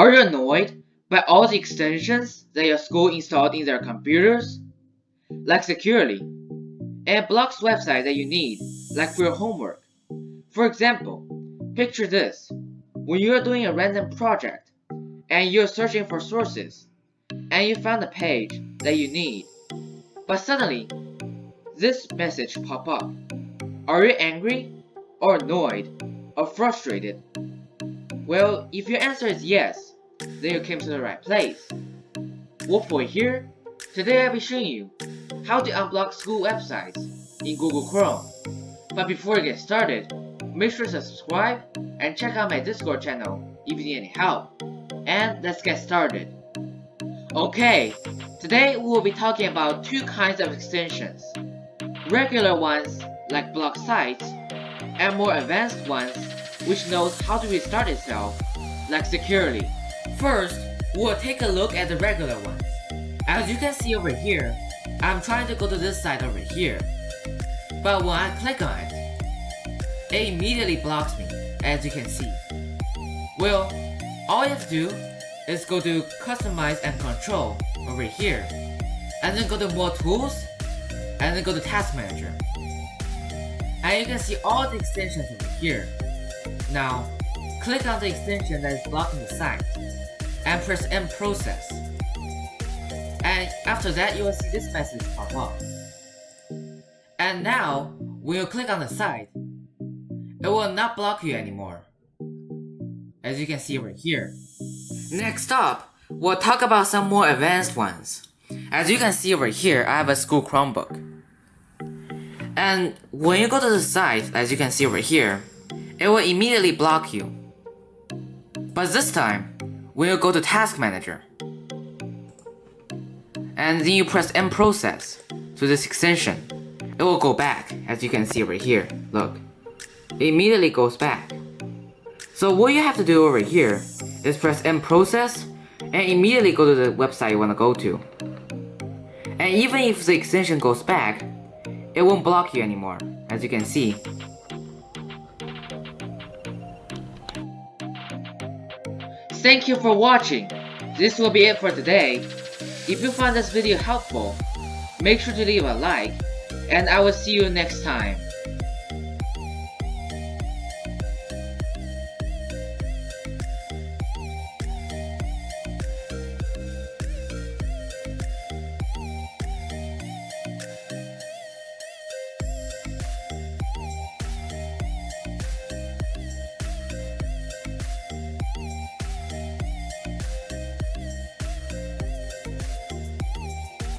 Are you annoyed by all the extensions that your school installed in their computers? Like securely, and blocks websites that you need, like for your homework. For example, picture this. When you are doing a random project, and you're searching for sources, and you found a page that you need, but suddenly, this message pop up. Are you angry, or annoyed, or frustrated? Well, if your answer is yes, then you came to the right place. Wolfboy here. Today I'll be showing you how to unblock school websites in Google Chrome. But before we get started, make sure to subscribe and check out my Discord channel if you need any help. And let's get started. Okay, today we will be talking about two kinds of extensions. Regular ones like block sites, and more advanced ones which knows how to restart itself, like securely. First, we'll take a look at the regular ones. As you can see over here, I'm trying to go to this site over here. But when I click on it, it immediately blocks me, as you can see. Well, all you have to do is go to Customize and Control over here, and then go to More Tools, and then go to Task Manager. And you can see all the extensions over here. Now, click on the extension that is blocking the site, and press End Process. And after that, you will see this message pop up. And now, when you click on the site, it will not block you anymore, as you can see right here. Next up, we'll talk about some more advanced ones. As you can see over here, I have a school Chromebook. And when you go to the site, as you can see over here, it will immediately block you. But this time, when you go to Task Manager, and then you press End Process to this extension, it will go back, as you can see over here. Look, it immediately goes back. So what you have to do over here is press End Process and immediately go to the website you want to go to. And even if the extension goes back, it won't block you anymore, as you can see. Thank you for watching. This will be it for today. If you found this video helpful, make sure to leave a like, and I will see you next time.